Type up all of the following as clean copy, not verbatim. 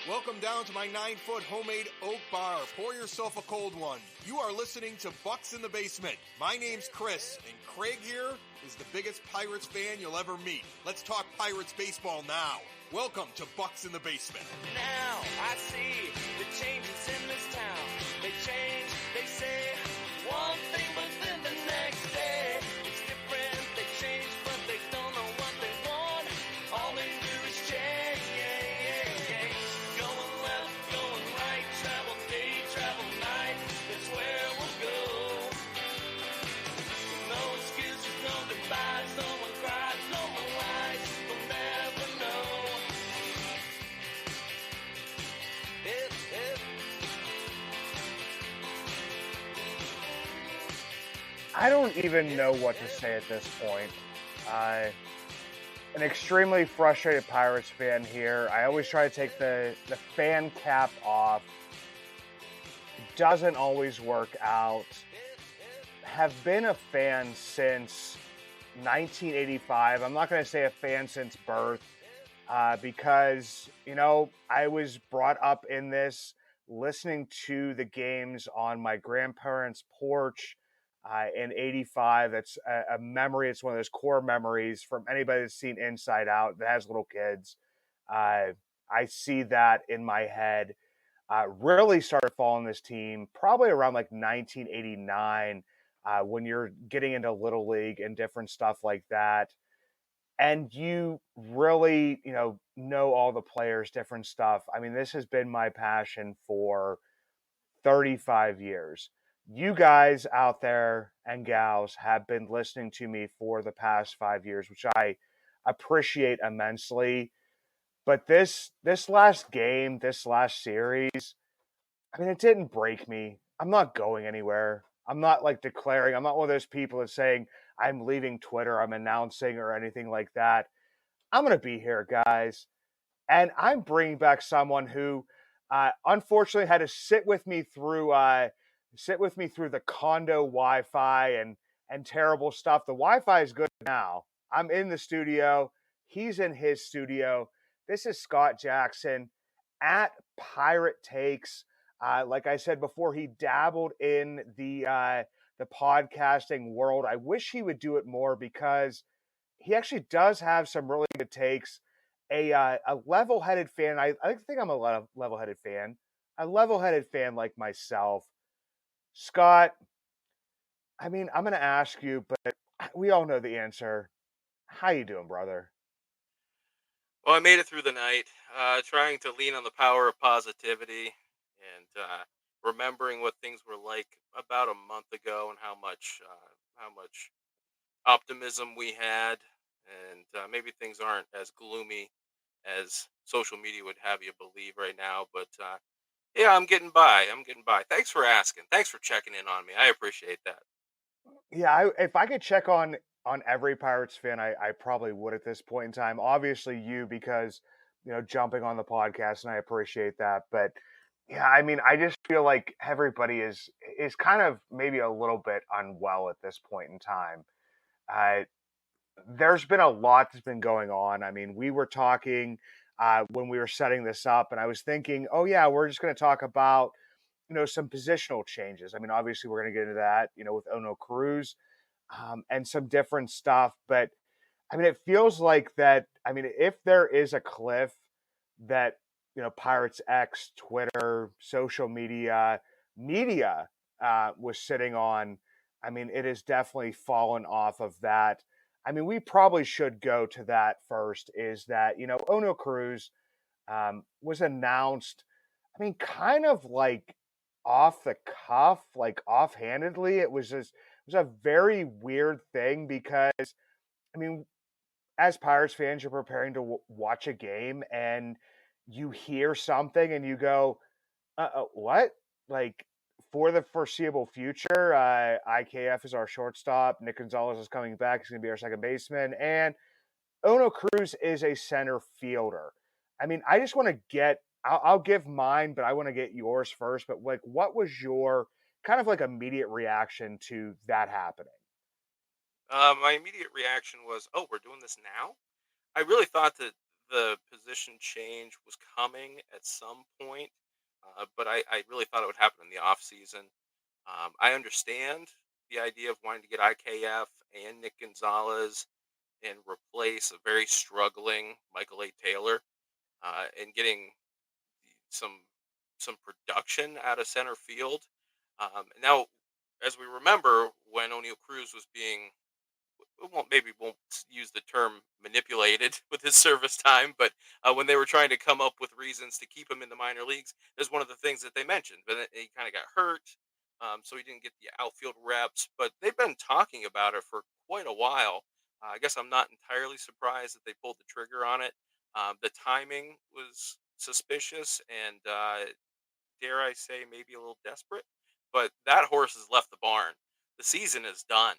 Welcome down to my 9-foot homemade oak bar. Pour yourself a cold one. You are listening to Bucks in the Basement. My name's Chris, and Craig here is the biggest Pirates fan you'll ever meet. Let's talk Pirates baseball now. Welcome to Bucks in the Basement. Now I see the changes in this town. They change, they say one thing, but then the next day it's different. They change, but they don't know what they want. All they do is change. Going left, going right, travel day, travel night. That's where we'll go. No excuses, no goodbyes, no one cries, no one lies. We'll never know. I don't even know what to say at this point. An extremely frustrated Pirates fan here. I always try to take the fan cap off. It doesn't always work out. Have been a fan since 1985. I'm not going to say a fan since birth because, you know, I was brought up in this, listening to the games on my grandparents' porch. In 85, that's a memory. It's one of those core memories from anybody that's seen Inside Out that has little kids. I see that in my head. Really started following this team probably around like 1989 when you're getting into Little League and different stuff like that. And you really, know all the players, different stuff. I mean, this has been my passion for 35 years. You guys out there and gals have been listening to me for the past 5 years, which I appreciate immensely. But this last game, this last series, I mean, it didn't break me. I'm not going anywhere. I'm not like declaring. I'm not one of those people that's saying I'm leaving Twitter, I'm announcing or anything like that. I'm going to be here, guys. And I'm bringing back someone who unfortunately had to sit with me through the condo Wi-Fi and terrible stuff. The Wi-Fi is good now. I'm in the studio. He's in his studio. This is Scott Jackson at Pirate Takes. Like I said before, he dabbled in the podcasting world. I wish he would do it more because he actually does have some really good takes. A level-headed fan. I think I'm a level-headed fan. A level-headed fan like myself. Scott, I mean, I'm going to ask you, but we all know the answer. How you doing, brother? Well, I made it through the night, trying to lean on the power of positivity and remembering what things were like about a month ago and how much optimism we had, and maybe things aren't as gloomy as social media would have you believe right now. But yeah, I'm getting by. I'm getting by. Thanks for asking. Thanks for checking in on me. I appreciate that. Yeah, if I could check on every Pirates fan, I probably would at this point in time. Obviously, you because jumping on the podcast, and I appreciate that. But yeah, I mean, I just feel like everybody is kind of maybe a little bit unwell at this point in time. Uh, there's been a lot that's been going on. I mean, we were talking when we were setting this up, and I was thinking, oh yeah, we're just going to talk about some positional changes. I mean, obviously, we're going to get into that, with Oneil Cruz and some different stuff. But I mean, it feels like that. I mean, if there is a cliff that Pirates X, Twitter, social media was sitting on, I mean, it has definitely fallen off of that. I mean, we probably should go to that first. Is that Oneil Cruz was announced? I mean, kind of like off the cuff, like offhandedly. It was a very weird thing because, I mean, as Pirates fans, you're preparing to watch a game and you hear something and you go, what? Like, for the foreseeable future, IKF is our shortstop. Nick Gonzalez is coming back. He's going to be our second baseman. And Oneil Cruz is a center fielder. I mean, I just want to get I'll give mine, but I want to get yours first. But like, what was your kind of like immediate reaction to that happening? My immediate reaction was, "Oh, we're doing this now." I really thought that the position change was coming at some point, but I really thought it would happen in the off season. I understand the idea of wanting to get IKF and Nick Gonzalez and replace a very struggling Michael A. Taylor, and getting some some production out of center field. Now, as we remember, when O'Neill Cruz was being, we won't use the term manipulated with his service time, but when they were trying to come up with reasons to keep him in the minor leagues, there's one of the things that they mentioned. But then he kind of got hurt, so he didn't get the outfield reps. But they've been talking about it for quite a while. I guess I'm not entirely surprised that they pulled the trigger on it. The timing was suspicious, and dare I say, maybe a little desperate. But that horse has left the barn. The season is done.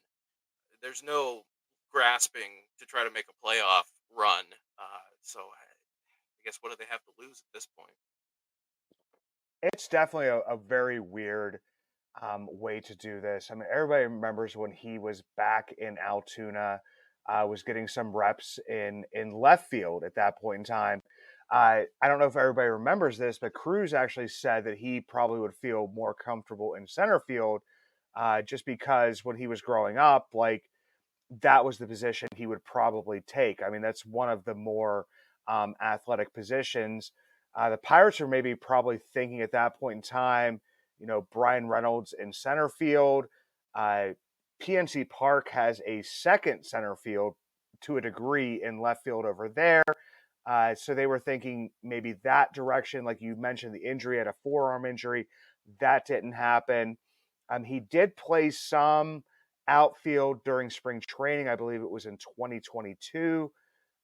There's no grasping to try to make a playoff run. So I guess what do they have to lose at this point? It's definitely a very weird way to do this. I mean, everybody remembers when he was back in Altoona, was getting some reps in left field at that point in time. I don't know if everybody remembers this, but Cruz actually said that he probably would feel more comfortable in center field, just because when he was growing up, like that was the position he would probably take. I mean, that's one of the more athletic positions. The Pirates are maybe probably thinking at that point in time, Brian Reynolds in center field. Uh, PNC Park has a second center field to a degree in left field over there. So they were thinking maybe that direction. Like you mentioned, the injury, had a forearm injury. That didn't happen. He did play some outfield during spring training. I believe it was in 2022.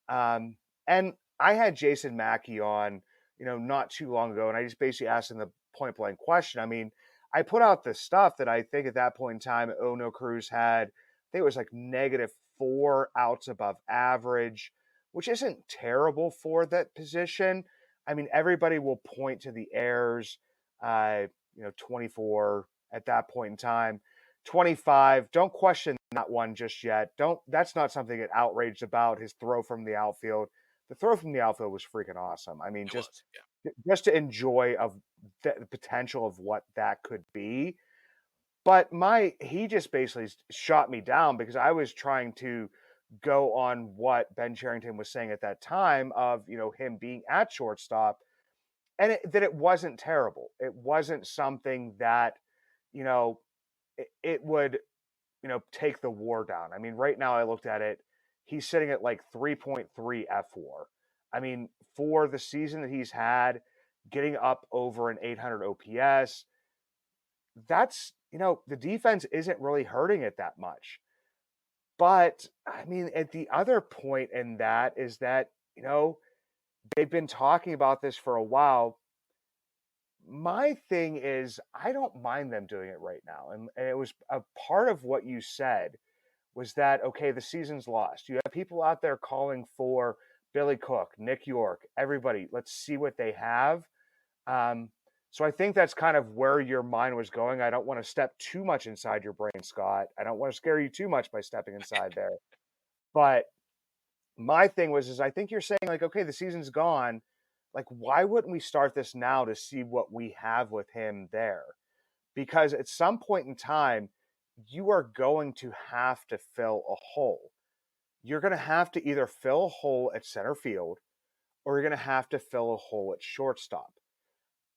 And I had Jason Mackey on, not too long ago, and I just basically asked him the point blank question. I mean, I put out the stuff that I think at that point in time, O'Neill Cruz had, I think it was like -4 outs above average, which isn't terrible for that position. I mean, everybody will point to the errors, 24 at that point in time. 25, don't question that one just yet. That's not something that outraged about his throw from the outfield. The throw from the outfield was freaking awesome. I mean, It just was, yeah. just to enjoy of the potential of what that could be. But he just basically shot me down because I was trying to go on what Ben Cherington was saying at that time of, him being at shortstop, and that it wasn't terrible. It wasn't something that, you know, it would, take the WAR down. I mean, right now I looked at it, he's sitting at like 3.3 F WAR. I mean, for the season that he's had, getting up over an 800 OPS, that's, the defense isn't really hurting it that much. But I mean, at the other point in that is that, they've been talking about this for a while. My thing is, I don't mind them doing it right now. And it was a part of what you said was that, okay, the season's lost. You have people out there calling for Billy Cook, Nick York, everybody. Let's see what they have. So I think that's kind of where your mind was going. I don't want to step too much inside your brain, Scott. I don't want to scare you too much by stepping inside there. But my thing is I think you're saying like, okay, the season's gone. Like, why wouldn't we start this now to see what we have with him there? Because at some point in time, you are going to have to fill a hole. You're going to have to either fill a hole at center field or you're going to have to fill a hole at shortstop.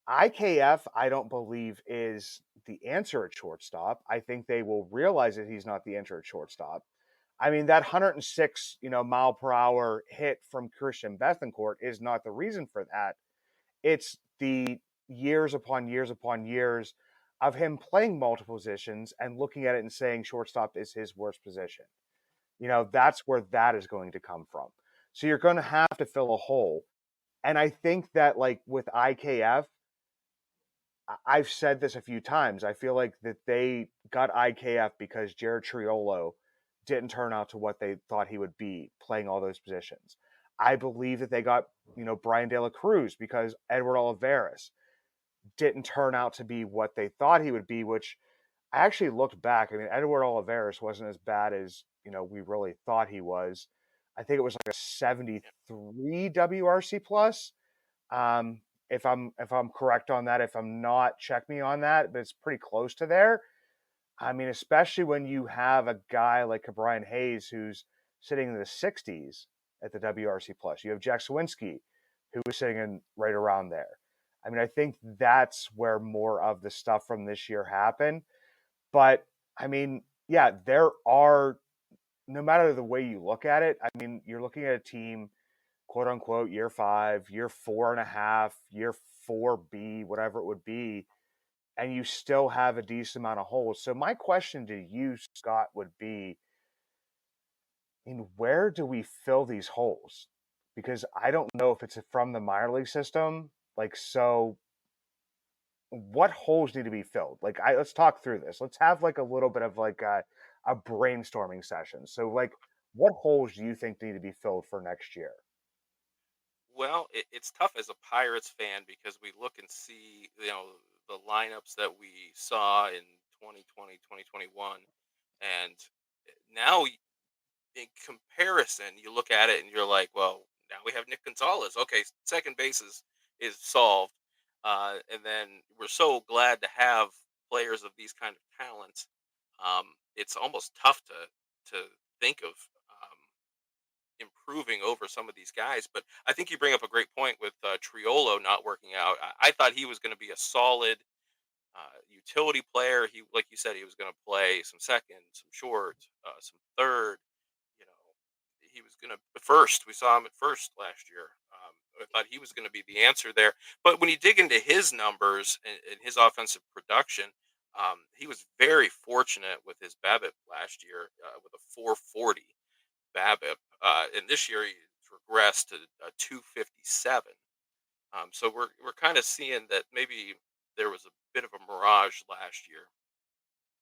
IKF, I don't believe, is the answer at shortstop. I think they will realize that he's not the answer at shortstop. I mean, that 106, mile per hour hit from Christian Bethencourt is not the reason for that. It's the years upon years upon years of him playing multiple positions and looking at it and saying shortstop is his worst position. That's where that is going to come from. So you're going to have to fill a hole. And I think that, like, with IKF, I've said this a few times. I feel like that they got IKF because Jared Triolo didn't turn out to what they thought he would be playing all those positions. I believe that they got, Brian De La Cruz because Edward Olivares didn't turn out to be what they thought he would be, which I actually looked back. I mean, Edward Olivares wasn't as bad as, we really thought he was. I think it was like a 73 WRC plus. If I'm correct on that, if I'm not, check me on that, but it's pretty close to there. I mean, especially when you have a guy like Brian Hayes who's sitting in the 60s at the WRC plus. You have Jack Sawinski, who was sitting in right around there. I mean, I think that's where more of the stuff from this year happened. But I mean, yeah, there are, no matter the way you look at it, I mean, you're looking at a team, quote unquote, year 5, year 4.5, year 4B, whatever it would be, and you still have a decent amount of holes. So my question to you, Scott, would be, I mean, where do we fill these holes? Because I don't know if it's from the minor league system. Like, so what holes need to be filled? Like, let's talk through this. Let's have like a little bit of like a brainstorming session. So, like, what holes do you think need to be filled for next year? Well, it's tough as a Pirates fan because we look and see, the lineups that we saw in 2020, 2021, and now in comparison, you look at it and you're like, well, now we have Nick Gonzalez. Okay, second base is solved, and then we're so glad to have players of these kind of talents. It's almost tough to think of improving over some of these guys. But I think you bring up a great point with Triolo not working out. I thought he was going to be a solid utility player. He, like you said, he was going to play some second, some short, some third. You know, he was going to first. We saw him at first last year. I thought he was going to be the answer there. But when you dig into his numbers and his offensive production, he was very fortunate with his BABIP last year with a 440 BABIP, and this year he's regressed to a 257. So we're kind of seeing that maybe there was a bit of a mirage last year.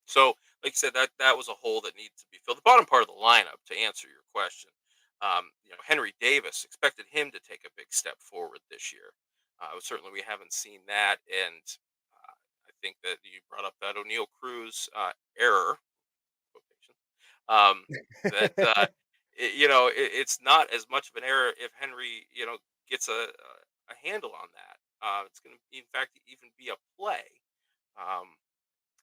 So, like you said, that was a hole that needs to be filled. The bottom part of the lineup, to answer your question, Henry Davis, expected him to take a big step forward this year. Certainly, we haven't seen that, and I think that you brought up that O'Neill Cruz error quotation. Um, that it's not as much of an error if Henry gets a handle on that. It's going to, in fact, even be a play. Um,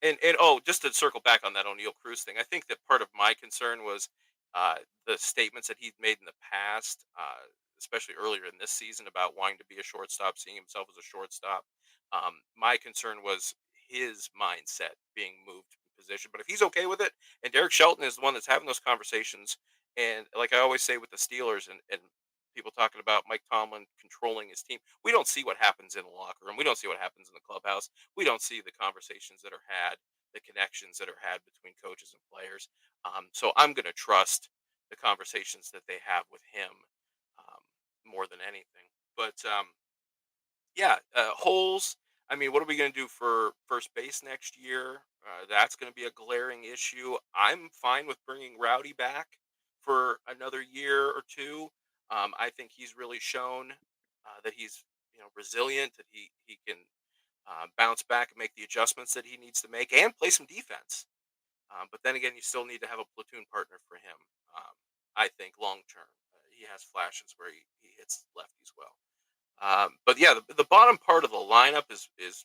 and oh, just to circle back on that O'Neill Cruz thing, I think that part of my concern was the statements that he'd made in the past, especially earlier in this season about wanting to be a shortstop, seeing himself as a shortstop. My concern was his mindset being moved from position. But if he's okay with it, and Derek Shelton is the one that's having those conversations, and like I always say with the Steelers and people talking about Mike Tomlin controlling his team, we don't see what happens in the locker room. We don't see what happens in the clubhouse. We don't see the conversations that are had, the connections that are had between coaches and players. So I'm going to trust the conversations that they have with him more than anything. But yeah, holes. I mean, what are we going to do for first base next year? That's going to be a glaring issue. I'm fine with bringing Rowdy back for another year or two. I think he's really shown that he's resilient, that he can bounce back and make the adjustments that he needs to make and play some defense. But then again, you still need to have a platoon partner for him. I think long term, he has flashes where he hits lefties well. But yeah, the bottom part of the lineup is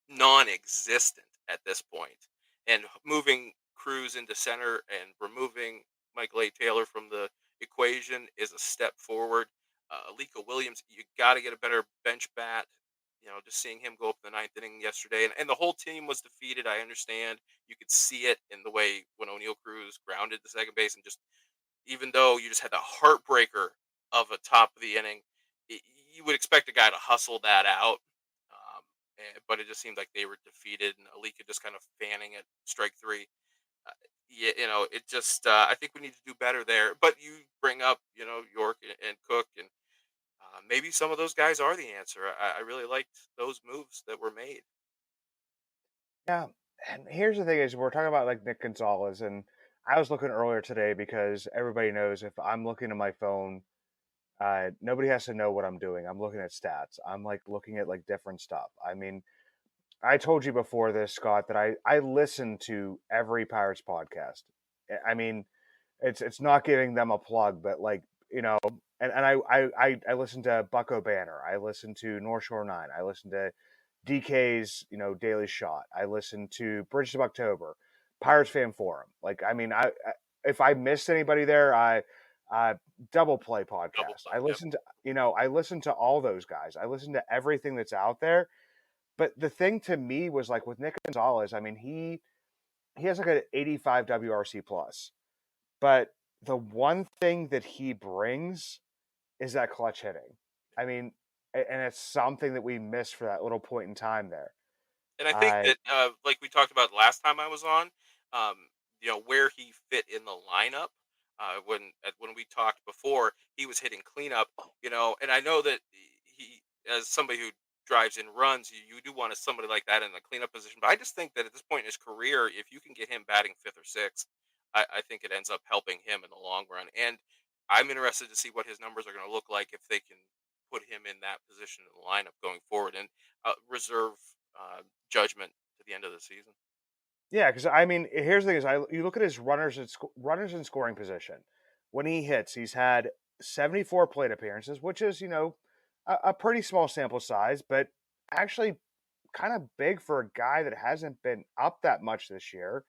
non-existent at this point, and moving Cruz into center and removing Michael A. Taylor from the equation is a step forward. Alika Williams, you got to get a better bench bat. Just seeing him go up in the ninth inning yesterday, and the whole team was defeated. I understand. You could see it in the way when O'Neill Cruz grounded the second base, and just even though you just had the heartbreaker of a top of the inning, you would expect a guy to hustle that out. But it just seemed like they were defeated, and Alika just kind of fanning at strike three. Yeah, it just I think we need to do better there. But you bring up, York and Cook, and maybe some of those guys are the answer. I really liked those moves that were made. Yeah, and here's the thing: is we're talking about like Nick Gonzalez, and I was looking earlier today because everybody knows if I'm looking at my phone, nobody has to know what I'm doing. I'm looking at stats. I'm like looking at like different stuff. I mean, I told you before this, Scott, that I listen to every Pirates podcast. I mean, it's not giving them a plug, but like you know, and I listen to Bucko Banner. I listen to North Shore 9. I listen to DK's, Daily Shot. I listen to Bridges of October, Pirates Fan Forum. Like, I mean, if I missed anybody there, uh, Double Play Double podcast. play. I Yep. listen to, I listen to all those guys. I listen to everything that's out there. But the thing to me was like with Nick Gonzalez, I mean, he has like an 85 WRC plus, but the one thing that he brings is that clutch hitting. I mean, and it's something that we missed for that little point in time there. And I think I that, like we talked about last time I was on, where he fit in the lineup. When we talked before, he was hitting cleanup. And I know that he, as somebody who drives in runs, you do want somebody like that in the cleanup position. But I just think that at this point in his career, if you can get him batting fifth or sixth, I think it ends up helping him in the long run. And I'm interested to see what his numbers are going to look like if they can put him in that position in the lineup going forward. And reserve judgment to the end of the season. Yeah, because I mean, here's the thing: you look at his runners in scoring position. When he hits, he's had 74 plate appearances, which is a pretty small sample size, but actually kind of big for a guy that hasn't been up that much this year.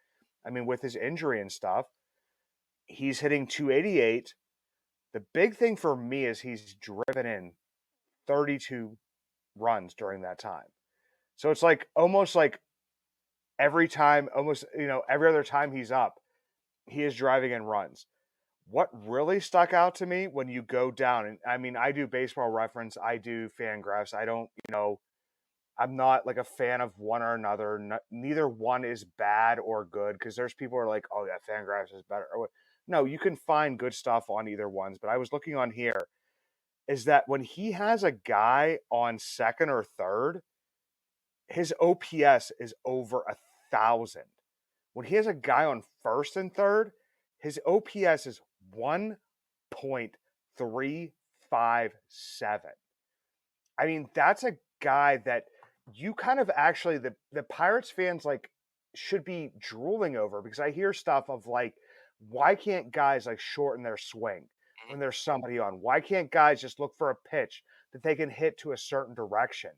I mean, with his injury and stuff, he's hitting 288. The big thing for me is he's driven in 32 runs during that time. So it's like almost like every time, almost, every other time he's up, he is driving in runs. What really stuck out to me when you go down, and I mean, I do baseball reference, I do fan graphs. I don't, I'm not like a fan of one or another. Neither one is bad or good because there's people who are like, oh, yeah, fan graphs is better. No, you can find good stuff on either ones. But I was looking on here is that when he has a guy on second or third, his OPS is over 1,000. When he has a guy on first and third, his OPS is 1.357. I mean, that's a guy that you kind of actually the Pirates fans like should be drooling over because I hear stuff of like, why can't guys like shorten their swing Mhm. when there's somebody on? Why can't guys just look for a pitch that they can hit to a certain direction?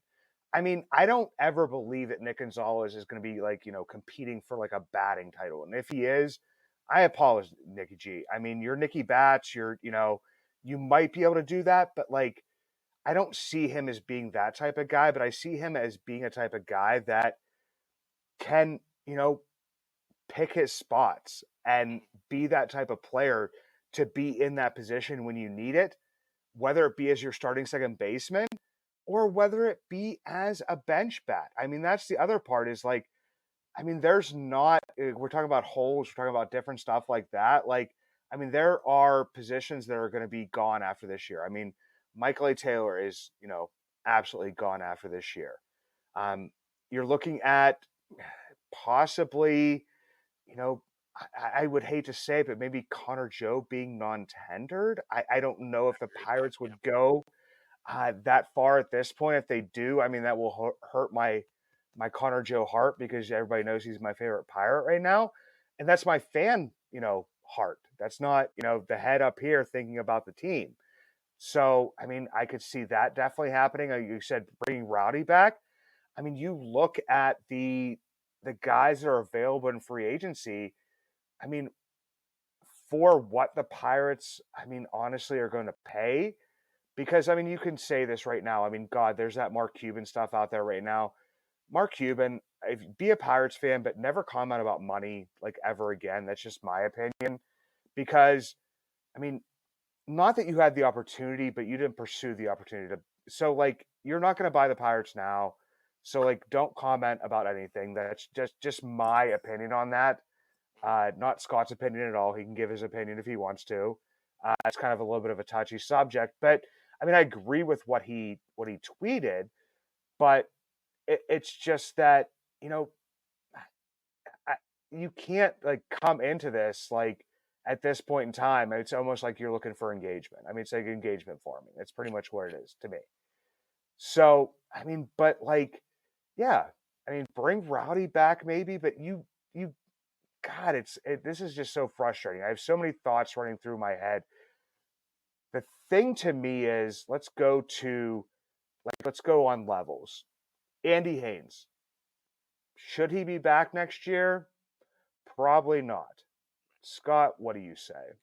I mean, I don't ever believe that Nick Gonzalez is going to be like, competing for like a batting title. And if he is, I apologize, Nicky G. I mean, you're Nicky Bats, you might be able to do that, but like, I don't see him as being that type of guy, but I see him as being a type of guy that can, pick his spots and be that type of player to be in that position when you need it, whether it be as your starting second baseman or whether it be as a bench bat. I mean, that's the other part is like, I mean, there's not, we're talking about holes, we're talking about different stuff like that. Like, I mean, there are positions that are going to be gone after this year. I mean, Michael A. Taylor is, absolutely gone after this year. You're looking at possibly, you know, I would hate to say it, but maybe Connor Joe being non-tendered. I don't know if the Very good. Pirates Yeah. would go that far at this point. If they do, I mean, that will hurt my Connor Joe heart because everybody knows he's my favorite Pirate right now, and that's my fan, heart. That's not, the head up here thinking about the team. So, I mean, I could see that definitely happening. You said bringing Rowdy back. I mean, you look at the guys that are available in free agency. I mean, for what the Pirates, I mean, honestly, are going to pay. Because I mean, you can say this right now. I mean, God, there's that Mark Cuban stuff out there right now. Mark Cuban, be a Pirates fan, but never comment about money like ever again. That's just my opinion. Because I mean, not that you had the opportunity, but you didn't pursue the opportunity to. So like, you're not going to buy the Pirates now. So like, don't comment about anything. That's just my opinion on that. Not Scott's opinion at all. He can give his opinion if he wants to. It's kind of a little bit of a touchy subject, but I mean, I agree with what he tweeted, but it's just that you know I, you can't like come into this like at this point in time. It's almost like you're looking for engagement. I mean, it's like engagement farming. That's pretty much what it is to me. So I mean, but like, yeah, I mean, bring Rowdy back maybe, but you God, this is just so frustrating. I have so many thoughts running through my head. The thing to me is let's go on levels. Andy Haynes, should he be back next year? Probably not. Scott, what do you say?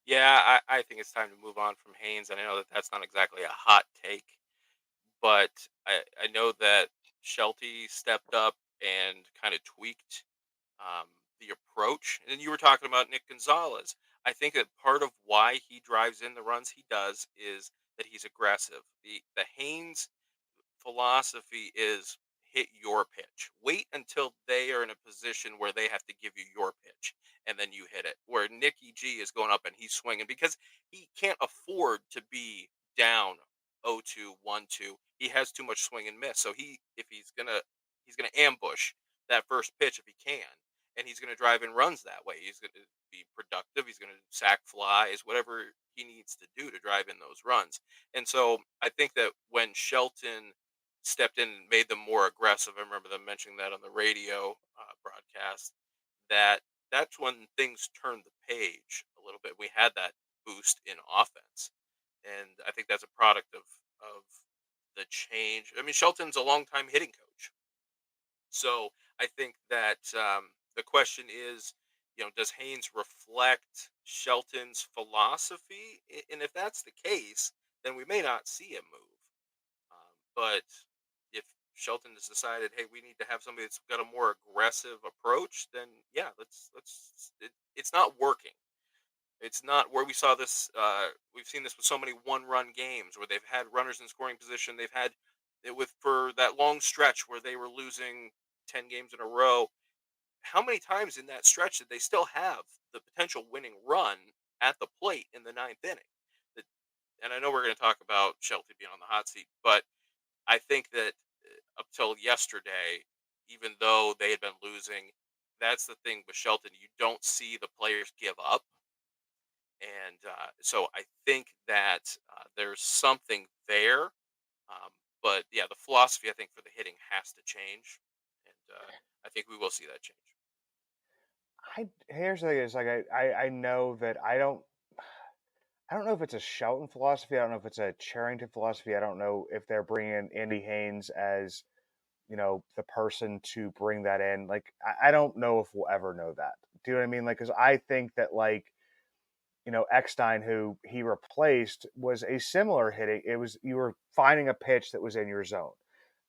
Yeah, I think it's time to move on from Haynes. And I know that that's not exactly a hot take, but I know that Shelty stepped up and kind of tweaked um, the approach. And then you were talking about Nick Gonzalez. I think that part of why he drives in the runs he does is that he's aggressive. The Haynes philosophy is hit your pitch. Wait until they are in a position where they have to give you your pitch, and then you hit it. Where Nicky G is going up and he's swinging because he can't afford to be down 0-2, 1-2. He has too much swing and miss. So if he's gonna ambush that first pitch if he can, and he's gonna drive in runs that way. He's gonna be productive. He's gonna sack flies, whatever he needs to do to drive in those runs. And so I think that when Shelton stepped in and made them more aggressive. I remember them mentioning that on the radio broadcast. That that's when things turned the page a little bit. We had that boost in offense, and I think that's a product of the change. I mean, Shelton's a longtime hitting coach, so I think that the question is, does Haynes reflect Shelton's philosophy? And if that's the case, then we may not see a move. But if Shelton has decided, hey, we need to have somebody that's got a more aggressive approach, then yeah, it's not working. It's not where we saw this. We've seen this with so many one-run games where they've had runners in scoring position. They've had it with for that long stretch where they were losing 10 games in a row. How many times in that stretch did they still have the potential winning run at the plate in the ninth inning? The- And I know we're going to talk about Shelton being on the hot seat, but I think that up till yesterday, even though they had been losing, that's the thing with Shelton. You don't see the players give up. And so I think that there's something there. But yeah, the philosophy, I think, for the hitting has to change. And I think we will see that change. Here's the thing: is like I know that I don't know if it's a Shelton philosophy. I don't know if it's a Charrington philosophy. I don't know if they're bringing Andy Haynes as the person to bring that in. Like I don't know if we'll ever know that. Do you know what I mean? Like, because I think that Eckstein, who he replaced, was a similar hitting. It was you were finding a pitch that was in your zone,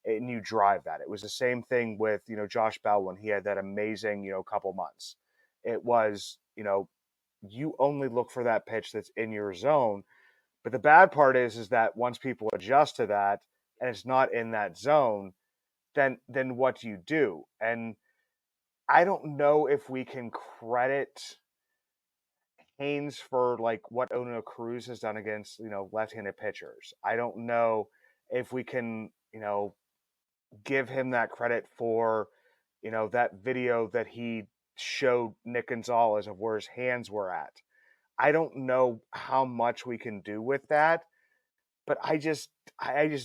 and you drive that. It was the same thing with Josh Bell when he had that amazing couple months. It was you only look for that pitch that's in your zone. But the bad part is that once people adjust to that and it's not in that zone, then what do you do? And I don't know if we can credit Haynes for like what Ono Cruz has done against left-handed pitchers. I don't know if we can give him that credit for that video that he showed Nick Gonzalez of where his hands were at. I don't know how much we can do with that, but I just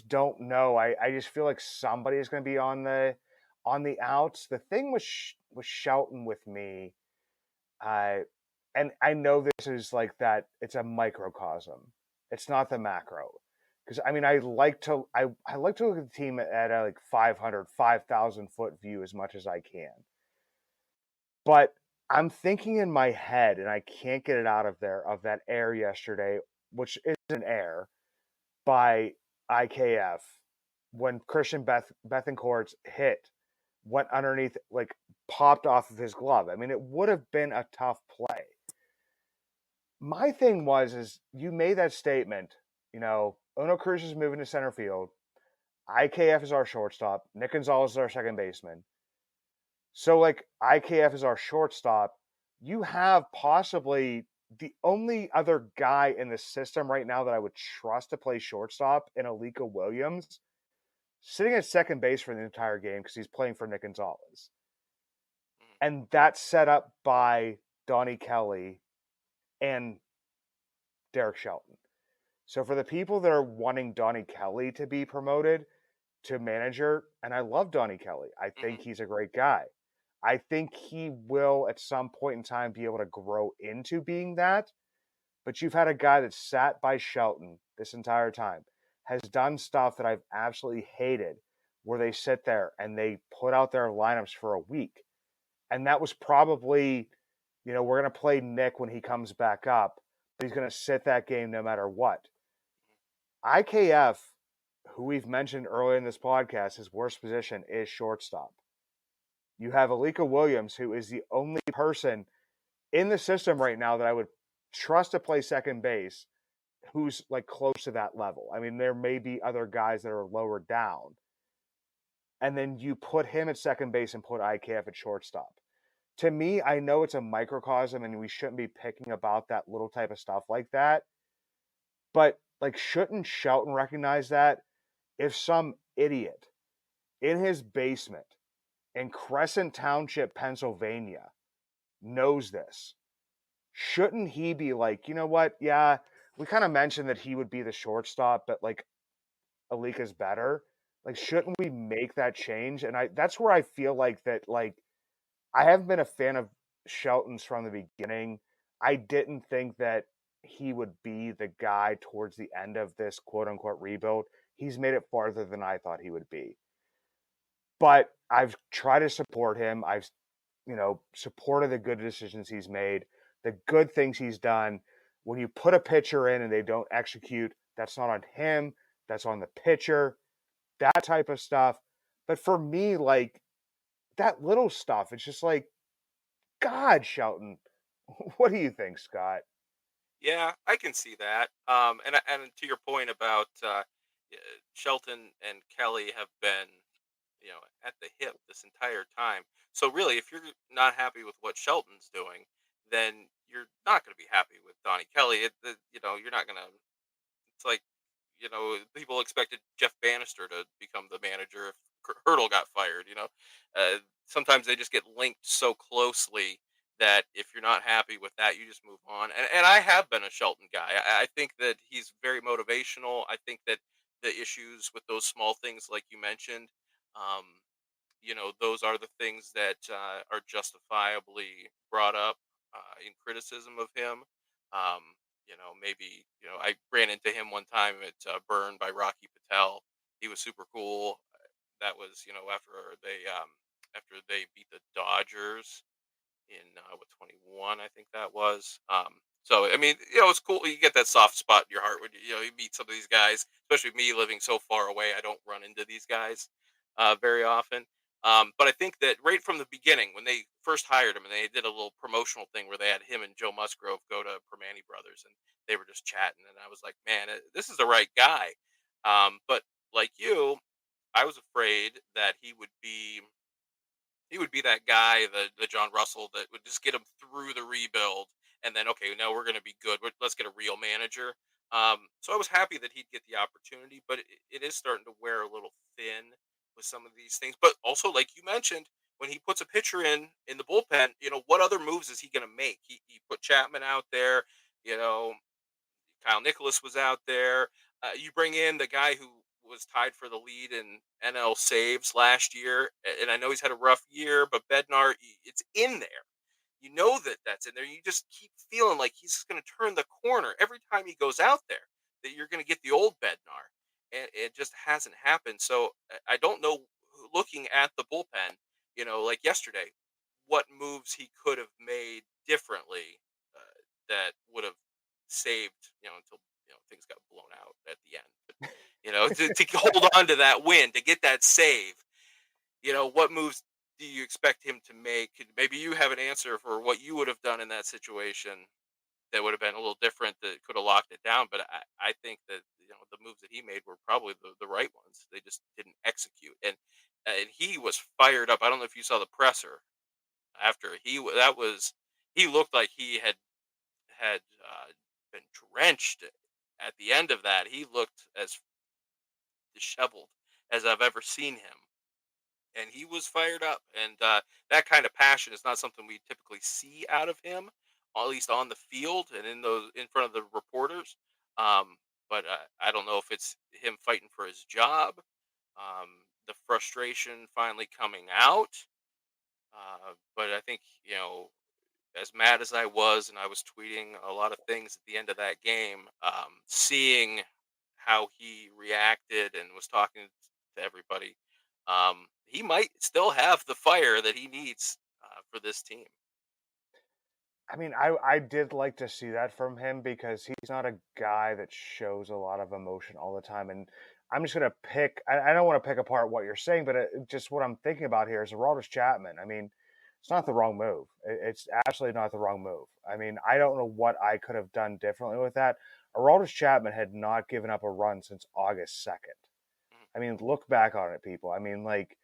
don't know. I just feel like somebody is going to be on the outs. The thing with Shelton with me, uh, and I know this is like that. It's a microcosm. It's not the macro. Because I mean, I like to look at the team at a like 500, 5,000 foot view as much as I can. But I'm thinking in my head, and I can't get it out of there, of that air yesterday, which is an air by IKF when Christian Bethencourt's hit went underneath, like popped off of his glove. I mean, it would have been a tough play. My thing is you made that statement, Ono Cruz is moving to center field. IKF is our shortstop. Nick Gonzalez is our second baseman. So, like, IKF is our shortstop. You have possibly the only other guy in the system right now that I would trust to play shortstop in Alika Williams sitting at second base for the entire game because he's playing for Nick Gonzalez. Mhm. And that's set up by Donnie Kelly and Derek Shelton. So for the people that are wanting Donnie Kelly to be promoted to manager, and I love Donnie Kelly, I think Mhm. he's a great guy. I think he will at some point in time be able to grow into being that. But you've had a guy that sat by Shelton this entire time, has done stuff that I've absolutely hated, where they sit there and they put out their lineups for a week. And that was probably, we're going to play Nick when he comes back up, but he's going to sit that game no matter what. IKF, who we've mentioned earlier in this podcast, his worst position is shortstop. You have Alika Williams, who is the only person in the system right now that I would trust to play second base who's like close to that level. I mean, there may be other guys that are lower down. And then you put him at second base and put IKF at shortstop. To me, I know it's a microcosm and we shouldn't be picking about that little type of stuff like that. But like, shouldn't Shelton recognize that? If some idiot in his basement in Crescent Township, Pennsylvania knows this, shouldn't he be like, you know what? Yeah, we kind of mentioned that he would be the shortstop, but like Alika's better. Like, shouldn't we make that change? And that's where I feel like that, like, I haven't been a fan of Shelton's from the beginning. I didn't think that he would be the guy towards the end of this quote unquote rebuild. He's made it farther than I thought he would be. But I've tried to support him. I've, supported the good decisions he's made, the good things he's done. When you put a pitcher in and they don't execute, that's not on him. That's on the pitcher, that type of stuff. But for me, like, that little stuff, it's just like, God, Shelton, what do you think, Scott? Yeah, I can see that. And to your point about Shelton and Kelly have been, at the hip this entire time. So really, if you're not happy with what Shelton's doing, then you're not going to be happy with Donnie Kelly. You're not going to. It's like, people expected Jeff Bannister to become the manager if Hurdle got fired. Sometimes they just get linked so closely that if you're not happy with that, you just move on. And I have been a Shelton guy. I think that he's very motivational. I think that the issues with those small things, like you mentioned, um, those are the things that are justifiably brought up in criticism of him. Maybe, I ran into him one time at Burn by Rocky Patel. He was super cool. That was, after they beat the Dodgers in what 21, I think that was. So I mean, it's cool. You get that soft spot in your heart when you meet some of these guys, especially me living so far away. I don't run into these guys very often. But I think that right from the beginning, when they first hired him, and they did a little promotional thing where they had him and Joe Musgrove go to Permane Brothers, and they were just chatting, and I was like, man, this is the right guy. But like you, I was afraid that he would be that guy, the John Russell, that would just get him through the rebuild, and then okay, now we're going to be good. Let's get a real manager. So I was happy that he'd get the opportunity, but it is starting to wear a little thin with some of these things. But also, like you mentioned, when he puts a pitcher in the bullpen, what other moves is he going to make? He put Chapman out there. You know, Kyle Nicholas was out there. You bring in the guy who was tied for the lead in NL saves last year, and I know he's had a rough year, but Bednar, it's in there. You know that that's in there. You just keep feeling like he's just going to turn the corner every time he goes out there. That you're going to get the old Bednar, and it just hasn't happened. So I don't know. Looking at the bullpen, like yesterday, what moves he could have made differently that would have saved, until things got blown out at the end. But, to hold on to that win, to get that save, what moves do you expect him to make? Maybe you have an answer for what you would have done in that situation that would have been a little different, that could have locked it down. But I think that the moves that he made were probably the right ones. They just didn't execute, and he was fired up. I don't know if you saw the presser after he looked like he had been drenched at the end of that. He looked as disheveled as I've ever seen him, and he was fired up. And that kind of passion is not something we typically see out of him, at least on the field and in front of the reporters. But I don't know if it's him fighting for his job, the frustration finally coming out. But I think as mad as I was, and I was tweeting a lot of things at the end of that game, seeing how he reacted and was talking to everybody, he might still have the fire that he needs for this team. I mean, I did like to see that from him because he's not a guy that shows a lot of emotion all the time. And I'm just gonna pick. I don't want to pick apart what you're saying, but just what I'm thinking about here is Aroldis Chapman. I mean, it's not the wrong move. It's absolutely not the wrong move. I mean, I don't know what I could have done differently with that. Aroldis Chapman had not given up a run since August 2nd. Mhm. I mean, look back on it, people. I mean, like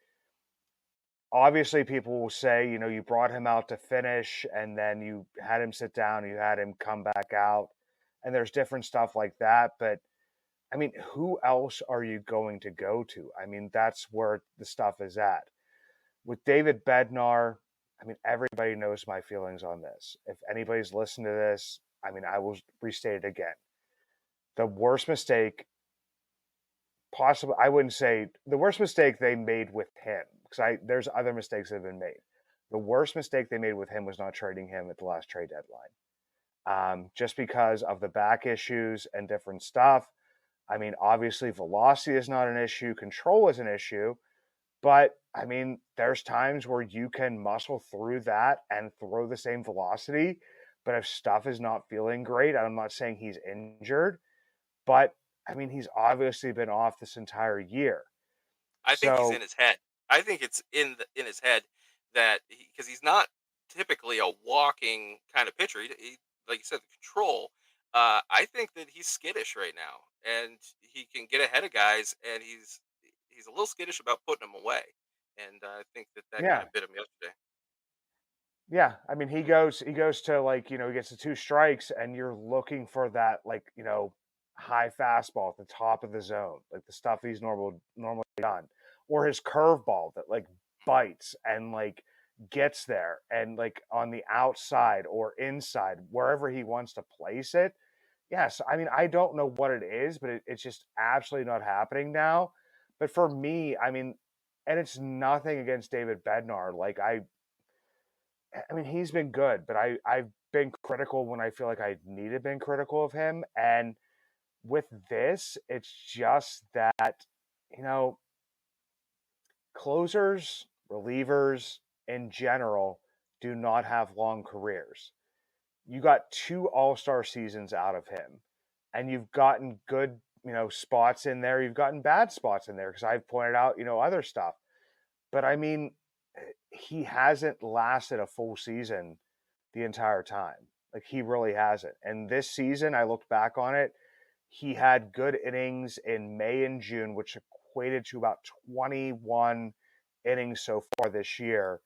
obviously people will say, you brought him out to finish and then you had him sit down, you had him come back out, and there's different stuff like that. But I mean, who else are you going to go to? I mean, that's where the stuff is at. With David Bednar, I mean, everybody knows my feelings on this. If anybody's listened to this, I mean, I will restate it again. The worst mistake possible, I wouldn't say the worst mistake they made with him, because there's other mistakes that have been made. The worst mistake they made with him was not trading him at the last trade deadline, just because of the back issues and different stuff. I mean, obviously velocity is not an issue, control is an issue, but I mean, there's times where you can muscle through that and throw the same velocity. But if stuff is not feeling great, I'm not saying he's injured, but I mean, he's obviously been off this entire year. I think he's in So, his head. I think it's in his head that because he's not typically a walking kind of pitcher. Like you said, the control. I think that he's skittish right now, and he can get ahead of guys, and he's a little skittish about putting them away. And I think that kind yeah, of bit him yesterday. yeah. I mean, he goes to like, he gets the two strikes and you're looking for that like, high fastball at the top of the zone, like the stuff he's normally done, or his curveball that like bites and like gets there and like on the outside or inside, wherever he wants to place it. Yes, I mean, I don't know what it is, but it's just absolutely not happening now. But for me, I mean, and it's nothing against David Bednar. Like I mean, he's been good, but I've been critical when I feel like I need to been critical of him. And with this, it's just that, you know, closers, relievers in general do not have long careers. You got two all-star seasons out of him, and you've gotten good, spots in there. You've gotten bad spots in there because I've pointed out, other stuff. But I mean, he hasn't lasted a full season the entire time. Like he really hasn't. And this season, I looked back on it, he had good innings in May and June, which equated to about 21 innings so far this year.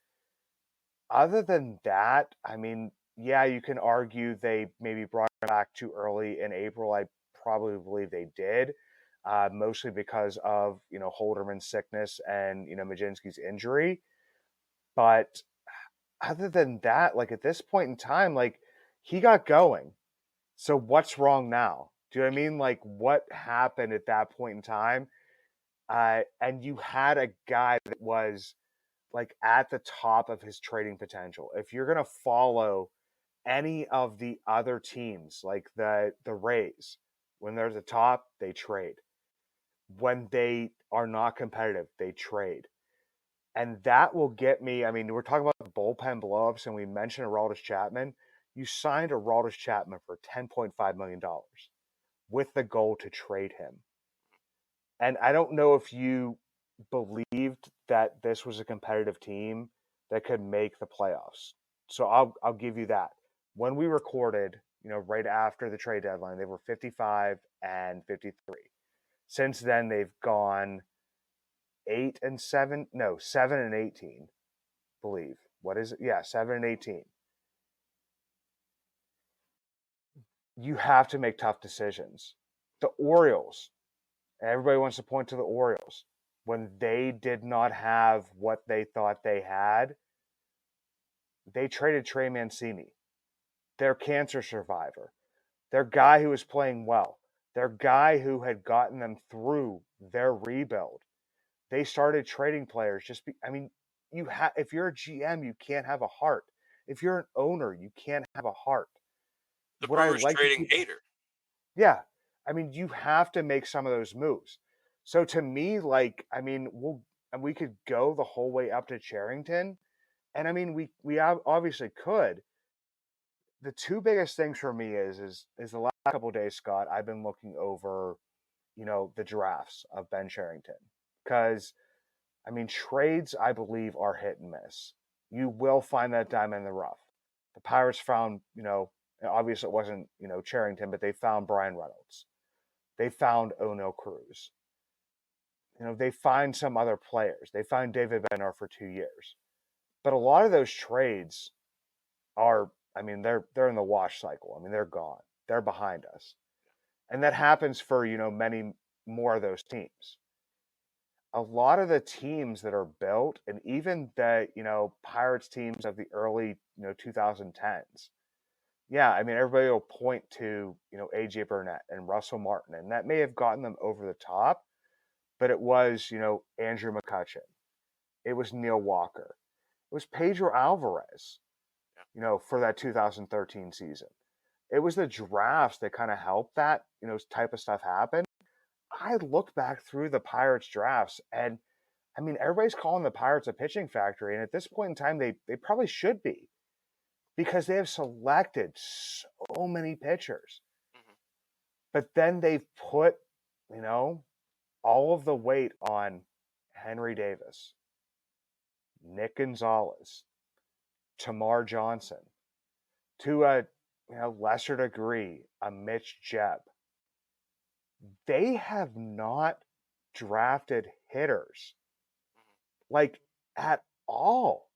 Other than that, I mean, yeah, you can argue they maybe brought him back too early in April. I probably believe they did, mostly because of Holderman's sickness and Majinski's injury. But other than that, like at this point in time, like he got going. So what's wrong now? Do you know what I mean? Like what happened at that point in time? And you had a guy that was like at the top of his trading potential. If you're gonna follow any of the other teams, like the Rays, when they're at the top, they trade. When they are not competitive, they trade. And that will get me. I mean, we're talking about the bullpen blowups, and we mentioned Aroldis Chapman. You signed Aroldis Chapman for $10.5 million with the goal to trade him. And I don't know if you believed that this was a competitive team that could make the playoffs. So I'll give you that. When we recorded, right after the trade deadline, they were 55 and 53. Since then, they've gone 8 and 7. No, 7 and 18. Believe. What is it? Yeah, 7 and 18. You have to make tough decisions. The Orioles, everybody wants to point to the Orioles. When they did not have what they thought they had, they traded Trey Mancini, their cancer survivor, their guy who was playing well, their guy who had gotten them through their rebuild. They started trading players I mean, if you're a GM, you can't have a heart. if you're an owner, you can't have a heart. The Would I Brewers like to trading keep? Hader. Yeah, I mean, you have to make some of those moves. So to me, like, I mean, we could go the whole way up to Charrington, and I mean, we obviously could. The two biggest things for me is the last couple of days, Scott. I've been looking over, the drafts of Ben Charrington because I mean, trades I believe are hit and miss. You will find that diamond in the rough. The Pirates found, obviously it wasn't, Charrington, but they found Brian Reynolds. They found Oneil Cruz. They find some other players. They found David Bednar for 2 years. But a lot of those trades are, I mean, they're in the wash cycle. I mean, they're gone. They're behind us. And that happens for, many more of those teams. A lot of the teams that are built, and even the, Pirates teams of the early, 2010s. Yeah, I mean, everybody will point to, AJ Burnett and Russell Martin, and that may have gotten them over the top, but it was, Andrew McCutchen. It was Neil Walker. It was Pedro Alvarez, for that 2013 season. It was the drafts that kind of helped that, type of stuff happen. I looked back through the Pirates drafts, and I mean, everybody's calling the Pirates a pitching factory, and at this point in time, they probably should be because they have selected so many pitchers. Hmm. But then they've put, all of the weight on Henry Davis, Nick Gonzalez, Tamar Johnson, to a lesser degree, a Mitch Jebb. They have not drafted hitters like at all,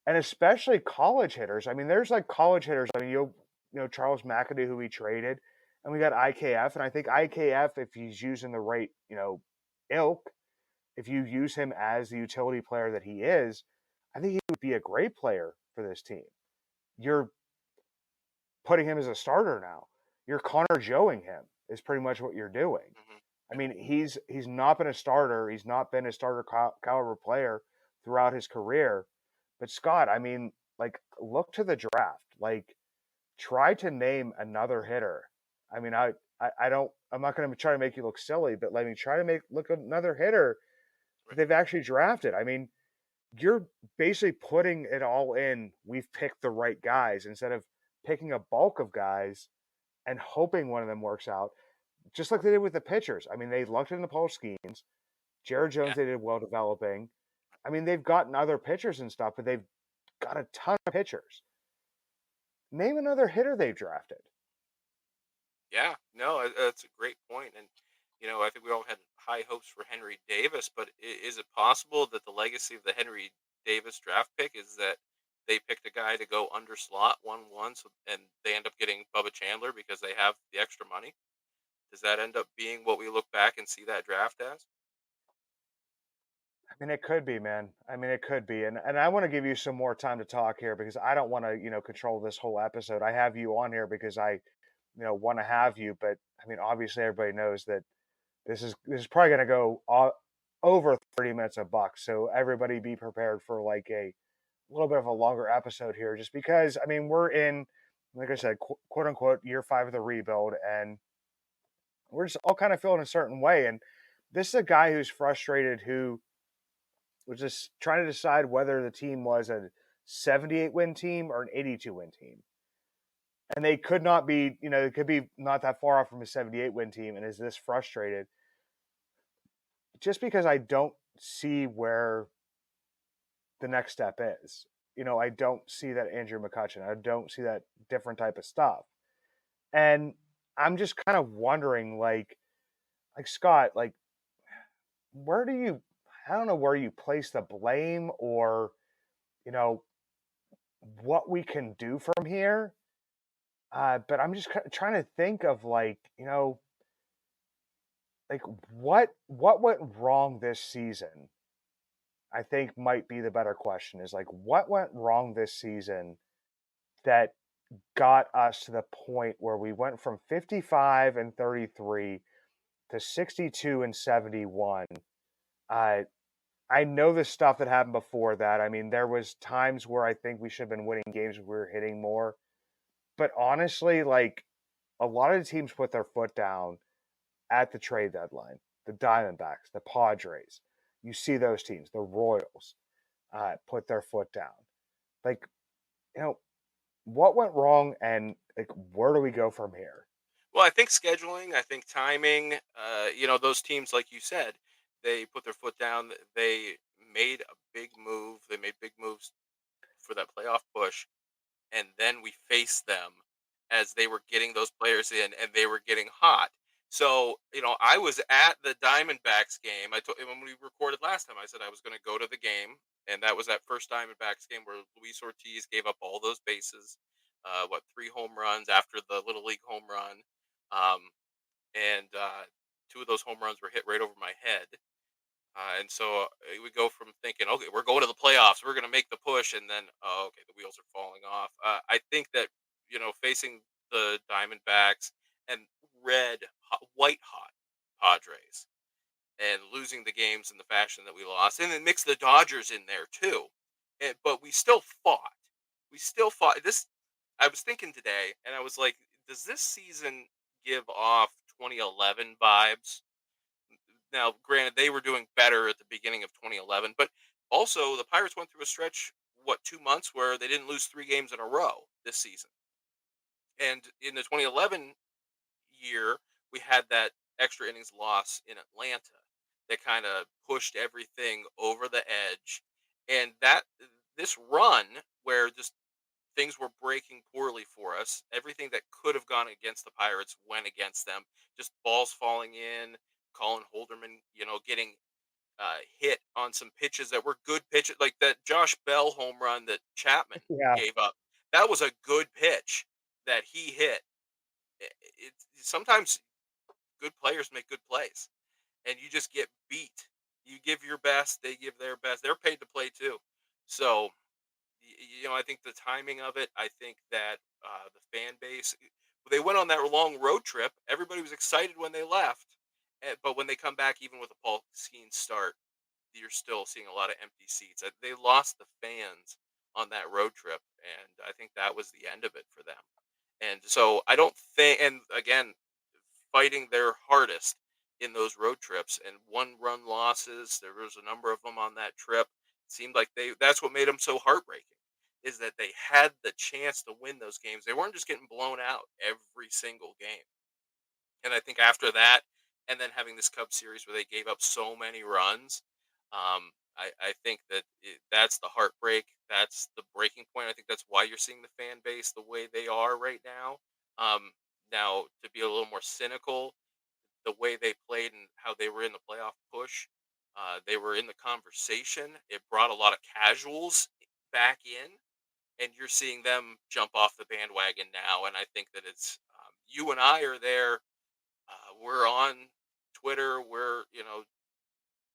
and especially college hitters. I mean, there's like college hitters. I mean, Charles McAdoo, who we traded, and we got IKF, and I think IKF, if he's using the right ilk, if you use him as the utility player that he is, I think he would be a great player for this team. You're putting him as a starter now. You're Connor Joeing him is pretty much what you're doing. Hmm. I mean, he's not been a starter. He's not been a starter caliber player throughout his career. But Scott, I mean, like, look to the draft. Like, try to name another hitter. I mean, I don't. I'm not going to try to make you look silly, but let me try to look at another hitter that they've actually drafted. I mean, you're basically putting it all in. We've picked the right guys instead of picking a bulk of guys and hoping one of them works out, just like they did with the pitchers. I mean, they lucked into Paul Skeens. Jared Jones, Yeah. they did well developing. I mean, they've gotten other pitchers and stuff, but they've got a ton of pitchers. Name another hitter they've drafted. Yeah, no, that's a great point, and I think we all had high hopes for Henry Davis, but is it possible that the legacy of the Henry Davis draft pick is that they picked a guy to go under slot 1-1, and they end up getting Bubba Chandler because they have the extra money? Does that end up being what we look back and see that draft as? I mean, it could be, man. I mean, it could be. And I want to give you some more time to talk here because I don't want to, control this whole episode. I have you on here because I, want to have you. But I mean, obviously, everybody knows that this is probably going to go over 30 minutes a buck. So everybody be prepared for like a little bit of a longer episode here, just because I mean we're in, like I said, quote unquote, year 5 of the rebuild, and we're just all kind of feeling a certain way. And this is a guy who's frustrated, who was just trying to decide whether the team was a 78 win team or an 82 win team. And they could not be, it could be not that far off from a 78 win team, and is this frustrated just because I don't see where the next step is. I don't see that Andrew McCutchen. I don't see that different type of stuff. And I'm just kind of wondering, like Scott, like, where do you, I don't know where you place the blame, or, what we can do from here. But I'm just trying to think of like, like what went wrong this season. I think might be the better question, is like, what went wrong this season that got us to the point where we went from 55 and 33 to 62 and 71. I I know the stuff that happened before that. I mean, there was times where I think we should have been winning games if we were hitting more. But honestly, like a lot of the teams put their foot down at the trade deadline. The Diamondbacks, the Padres. You see those teams, the Royals, put their foot down. Like, you know, what went wrong and like where do we go from here? Well, I think scheduling, I think timing, those teams, like you said, they put their foot down. They made a big move. They made big moves for that playoff push. And then we faced them as they were getting those players in and they were getting hot. So, I was at the Diamondbacks game. I told when we recorded last time, I said I was going to go to the game, and that was that first Diamondbacks game where Luis Ortiz gave up all those bases. Three home runs after the Little League home run, um, and two of those home runs were hit right over my head. And so we go from thinking, okay, we're going to the playoffs, we're going to make the push, and then, oh, okay, the wheels are falling off. I think that facing the Diamondbacks and white hot Padres, and losing the games in the fashion that we lost, and then mix the Dodgers in there too. But we still fought. We still fought. This I was thinking today, and I was like, does this season give off 2011 vibes? Now, granted, they were doing better at the beginning of 2011, but also the Pirates went through a stretch, 2 months where they didn't lose 3 games in a row this season. And in the 2011 year, we had that extra innings loss in Atlanta that kind of pushed everything over the edge. And this run where just things were breaking poorly for us, everything that could have gone against the Pirates went against them. Just balls falling in, Colin Holderman, getting hit on some pitches that were good pitches, like that Josh Bell home run that Chapman Yeah. gave up. That was a good pitch that he hit. Sometimes good players make good plays, and you just get beat. You give your best, they give their best. They're paid to play too. So, I think the timing of it, I think that the fan base, they went on that long road trip. Everybody was excited when they left, but when they come back, even with a Paul Skeens start, you're still seeing a lot of empty seats. They lost the fans on that road trip, and I think that was the end of it for them. And so I don't think, and again, fighting their hardest in those road trips and one-run losses. There was a number of them on that trip. It seemed like that's what made them so heartbreaking, is that they had the chance to win those games. They weren't just getting blown out every single game. And I think after that, and then having this Cubs series where they gave up so many runs, I think that that's the heartbreak. That's the breaking point. I think that's why you're seeing the fan base the way they are right now. Now, to be a little more cynical, the way they played and how they were in the playoff push, they were in the conversation. It brought a lot of casuals back in, and you're seeing them jump off the bandwagon now. And I think that it's you and I are there. We're on Twitter. We're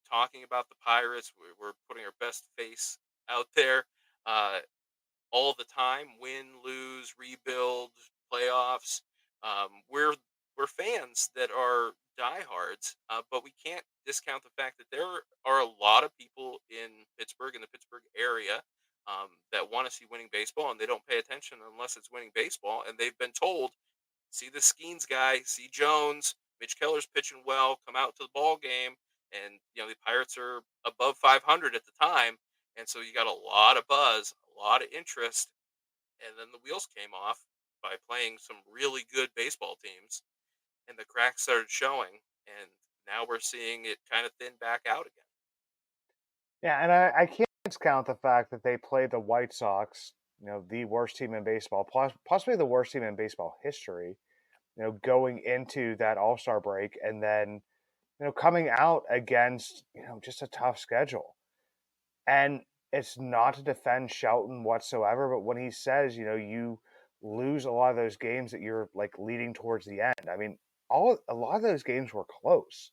talking about the Pirates. We're putting our best face out there uh, all the time. Win, lose, rebuild, playoffs. We're fans that are diehards, but we can't discount the fact that there are a lot of people in Pittsburgh, in the Pittsburgh area, that want to see winning baseball, and they don't pay attention unless it's winning baseball. And they've been told, see the Skeens guy, see Jones, Mitch Keller's pitching well, come out to the ball game. And the Pirates are above 500 at the time, and so you got a lot of buzz, a lot of interest, and then the wheels came off by playing some really good baseball teams, and the cracks started showing, and now we're seeing it kind of thin back out again. Yeah, and I can't discount the fact that they played the White Sox, the worst team in baseball, possibly the worst team in baseball history, going into that All-Star break, and then, coming out against, just a tough schedule. And it's not to defend Shelton whatsoever, but when he says, you lose a lot of those games that you're like leading towards the end. I mean, a lot of those games were close.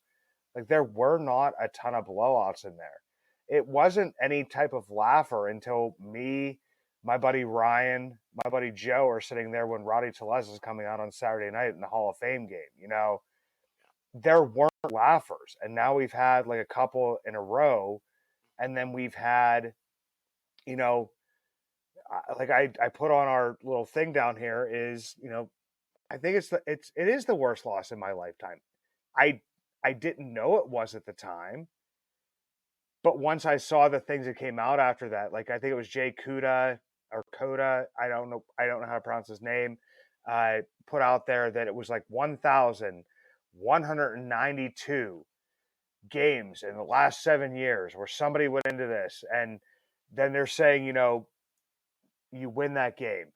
Like there were not a ton of blowouts in there. It wasn't any type of laugher until me, my buddy Ryan, my buddy Joe are sitting there when Roddy Telez is coming out on Saturday night in the Hall of Fame game. There weren't laughers, and now we've had like a couple in a row And then we've had, you know, like I put on our little thing down here is, I think it is the worst loss in my lifetime. I I didn't know it was at the time, but once I saw the things that came out after that, like I think it was Jay Kuda or Coda, I don't know how to pronounce his name, put out there that it was like 1,192 games in the last 7 years where somebody went into this, and then they're saying, you win that game.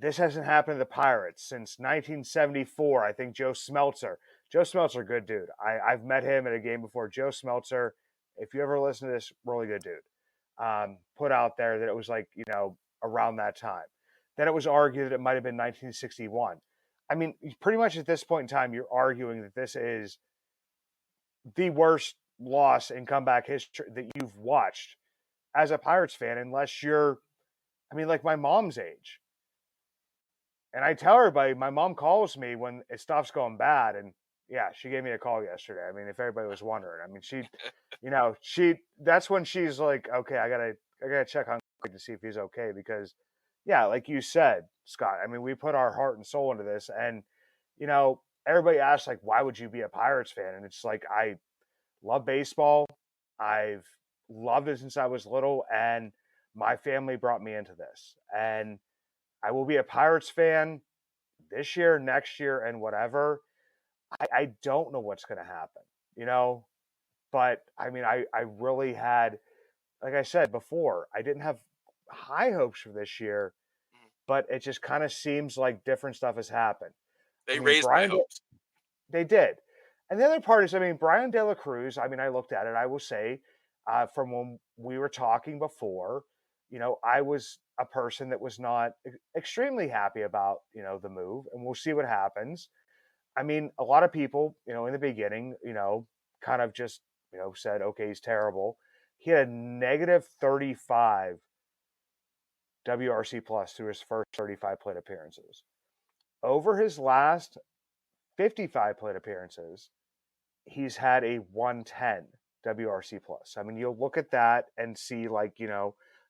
This hasn't happened to the Pirates since 1974. I think Joe Smeltzer, good dude. I've met him at a game before. Joe Smeltzer, if you ever listen to this, really good dude. Put out there that it was like, around that time. Then it was argued that it might have been 1961. I mean, pretty much at this point in time, you're arguing that this is the worst loss in comeback history that you've watched as a Pirates fan, unless you're, like my mom's age. And I tell everybody, my mom calls me when it stops going bad. And yeah, she gave me a call yesterday. I mean, if everybody was wondering, that's when she's like, okay, I gotta check on Craig to see if he's okay. Because yeah, like you said, Scott, I mean, we put our heart and soul into this, and everybody asks like, why would you be a Pirates fan? And it's like, I love baseball. I've loved it since I was little, and my family brought me into this. And I will be a Pirates fan this year, next year, and whatever. I don't know what's going to happen, but I mean, I really had, like I said before, I didn't have high hopes for this year, but it just kind of seems like different stuff has happened. They raised my hopes. They did. And the other part is, Brian De La Cruz, I looked at it, I will say, from when we were talking before, I was a person that was not extremely happy about, the move, and we'll see what happens. A lot of people, in the beginning, kind of just, said, okay, he's terrible. He had a negative 35 WRC plus through his first 35 plate appearances. Over his last 55 plate appearances, he's had a 110 WRC plus. You'll look at that and see, like,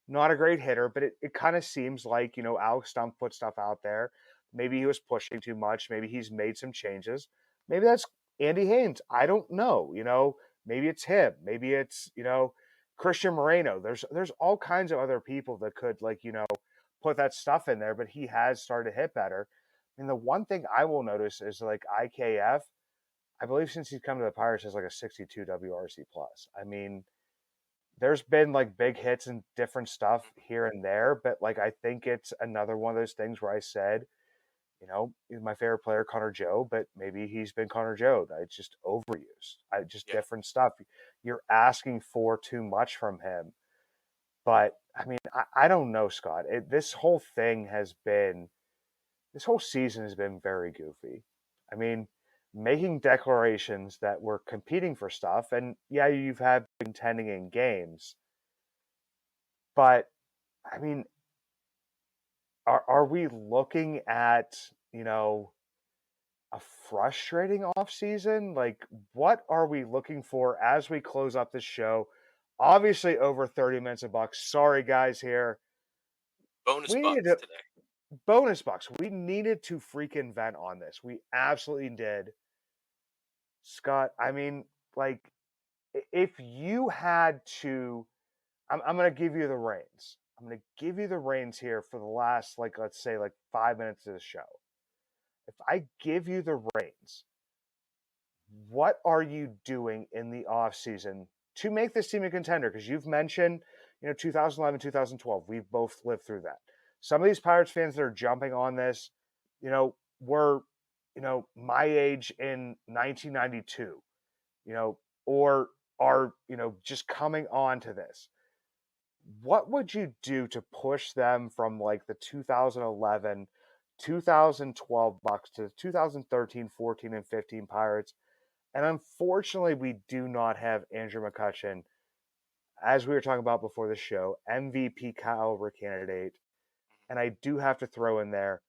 not a great hitter, but it kind of seems like, Alex Stumpf put stuff out there. Maybe he was pushing too much. Maybe he's made some changes. Maybe that's Andy Haynes. I don't know. Maybe it's him. Maybe it's, Christian Moreno. There's all kinds of other people that could, like, put that stuff in there, but he has started to hit better. And the one thing I will notice is, like, IKF, I believe since he's come to the Pirates, has like a 62 WRC plus. There's been like big hits and different stuff here and there, but like I think it's another one of those things where I said, he's my favorite player, Connor Joe, but maybe he's been Connor Joe. It's just overused. Different stuff. You're asking for too much from him. But I don't know, Scott. This whole season has been very goofy. Making declarations that we're competing for stuff, and yeah, you've had contending in games, but are we looking at a frustrating off season? Like, what are we looking for as we close up the show? Obviously, over 30 minutes a buck. Sorry, guys. Here, bonus bucks today. Bonus bucks. We needed to freaking vent on this. We absolutely did. Scott, like, if you had to, I'm going to give you the reins. I'm going to give you the reins here for the last, like, let's say, like 5 minutes of the show. If I give you the reins, what are you doing in the off season to make this team a contender? Because you've mentioned, 2011, 2012. We've both lived through that. Some of these Pirates fans that are jumping on this, were, my age in 1992, or are, just coming on to this. What would you do to push them from like the 2011, 2012 Bucks to the 2013, 14, and 15 Pirates? And unfortunately, we do not have Andrew McCutchen, as we were talking about before the show, MVP caliber candidate. And I do have to throw in there,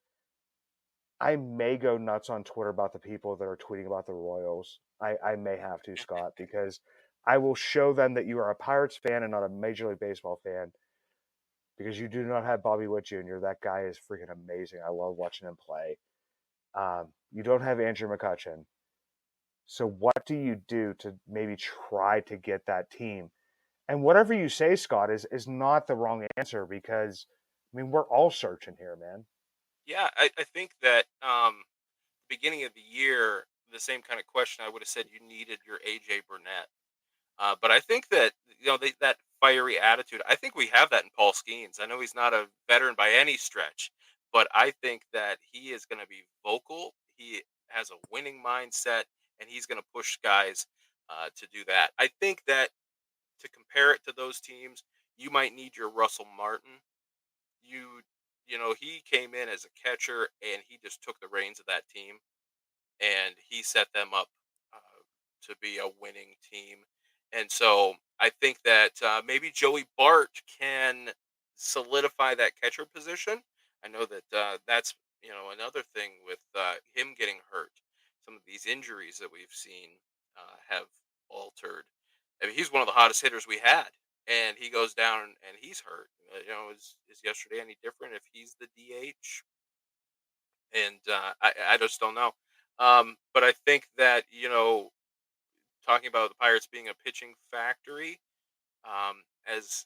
I may go nuts on Twitter about the people that are tweeting about the Royals. I may have to, Scott, because I will show them that you are a Pirates fan and not a Major League Baseball fan because you do not have Bobby Witt Jr. That guy is freaking amazing. I love watching him play. You don't have Andrew McCutcheon. So what do you do to maybe try to get that team? And whatever you say, Scott, is not the wrong answer because I mean we're all searching here, man. Yeah, I think that beginning of the year, the same kind of question I would have said you needed your AJ Burnett. But I think that that fiery attitude. I think we have that in Paul Skeens. I know he's not a veteran by any stretch, but I think that he is going to be vocal. He has a winning mindset, and he's going to push guys to do that. I think that to compare it to those teams, you might need your Russell Martin. You he came in as a catcher, and he just took the reins of that team and he set them up to be a winning team. And so I think that maybe Joey Bart can solidify that catcher position. I know that that's another thing with him getting hurt. Some of these injuries that we've seen have altered. I mean, he's one of the hottest hitters we had, and he goes down and he's hurt. Is yesterday any different if he's the DH? And I just don't know. But I think that talking about the Pirates being a pitching factory, um, as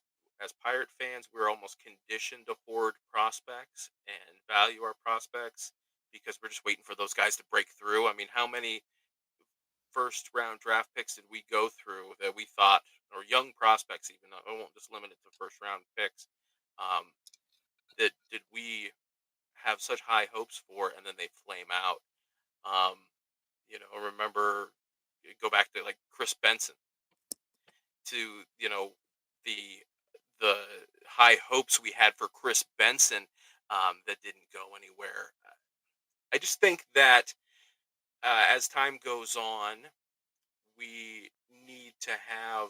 Pirate fans, we're almost conditioned to hoard prospects and value our prospects because we're just waiting for those guys to break through. I mean, how many first round draft picks did we go through that we thought, or young prospects even? I won't just limit it to first round picks. Um, that did we have such high hopes for, and then they flame out? Um, remember go back to like Chris Benson to the the high hopes we had for Chris Benson that didn't go anywhere. I just think that as time goes on, we need to have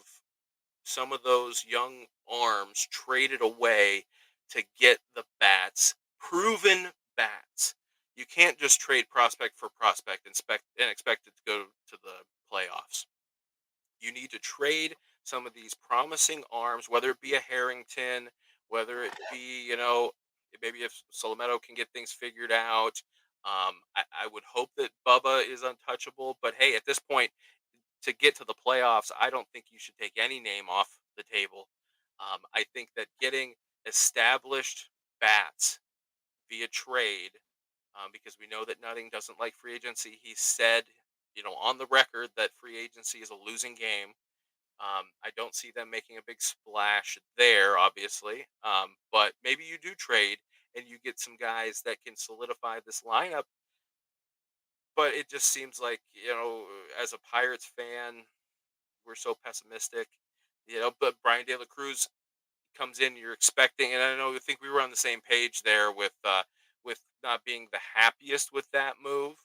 some of those young arms traded away to get the bats, proven bats. You can't just trade prospect for prospect and expect it to go to the playoffs. You need to trade some of these promising arms, whether it be a Harrington, whether it be, maybe if Solometo can get things figured out. I would hope that Bubba is untouchable, but hey, at this point, to get to the playoffs, I don't think you should take any name off the table. I think that getting established bats via trade, because we know that Nutting doesn't like free agency. He said, on the record that free agency is a losing game. I don't see them making a big splash there, obviously. But maybe you do trade and you get some guys that can solidify this lineup. But it just seems like, as a Pirates fan, we're so pessimistic. But Brian De La Cruz comes in, you're expecting, and I think we were on the same page there with not being the happiest with that move.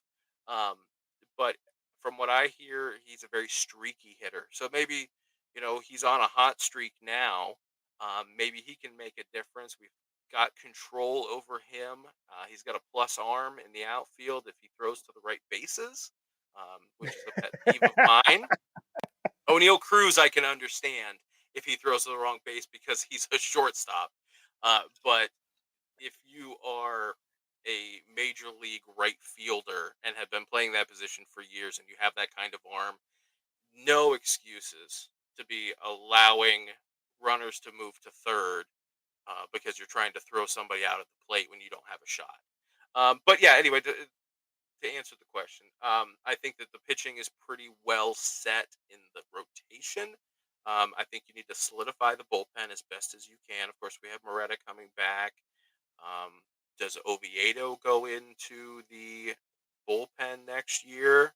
Um, but from what I hear, he's a very streaky hitter. So maybe he's on a hot streak now. Maybe he can make a difference. We've got control over him. He's got a plus arm in the outfield if he throws to the right bases, which is a pet peeve of mine. O'Neill Cruz, I can understand if he throws to the wrong base because he's a shortstop. But if you are a major league right fielder and have been playing that position for years and you have that kind of arm, no excuses to be allowing runners to move to third because you're trying to throw somebody out at the plate when you don't have a shot. But yeah, anyway, to answer the question, I think that the pitching is pretty well set in the rotation. I think you need to solidify the bullpen as best as you can. Of course, we have Moretta coming back. Um, does Oviedo go into the bullpen next year,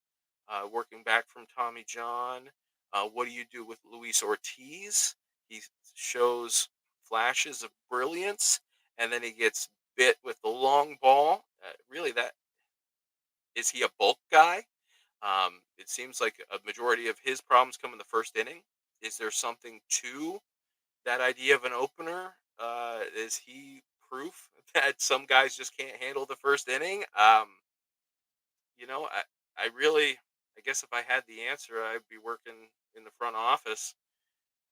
working back from Tommy John? What do you do with Luis Ortiz? He shows flashes of brilliance, and then he gets bit with the long ball. Really, that is he a bulk guy? It seems like a majority of his problems come in the first inning. Is there something to that idea of an opener? Is he proof that some guys just can't handle the first inning? You know, I really, I guess if I had the answer, I'd be working in the front office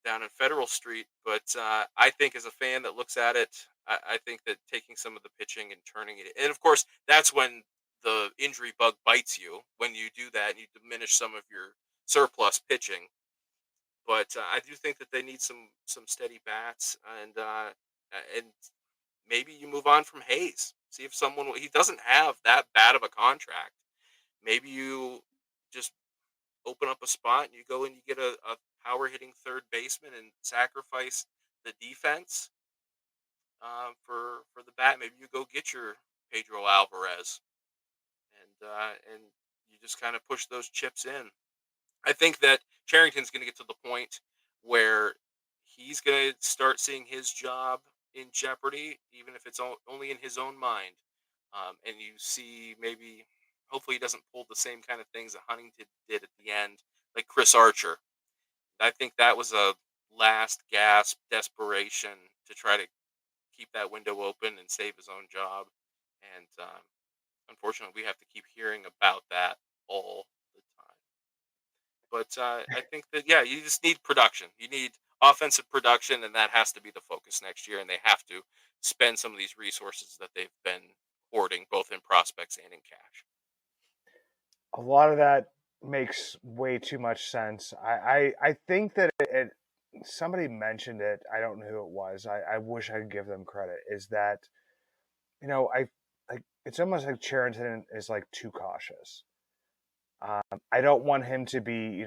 down in Federal Street. But I think as a fan that looks at it, I think that taking some of the pitching and turning it, and of course that's when the injury bug bites you when you do that and you diminish some of your surplus pitching. But I do think that they need some steady bats, and maybe you move on from Hayes. See if he doesn't have that bad of a contract. Maybe you just open up a spot and you go and you get a power hitting third baseman and sacrifice the defense for the bat. Maybe you go get your Pedro Alvarez and you just kind of push those chips in. I think that Charrington's going to get to the point where he's going to start seeing his job in jeopardy, even if it's only in his own mind. And you see maybe, hopefully, he doesn't pull the same kind of things that Huntington did at the end, like Chris Archer. I think that was a last gasp desperation to try to keep that window open and save his own job. And unfortunately, we have to keep hearing about that all the time. But I think that, yeah, you just need production. You need offensive production, and that has to be the focus next year. And they have to spend some of these resources that they've been hoarding, both in prospects and in cash. A lot of that makes way too much sense. I think that somebody mentioned it. I don't know who it was. I wish I could give them credit. Is that, I like, it's almost like Charrington is like too cautious. I don't want him to be,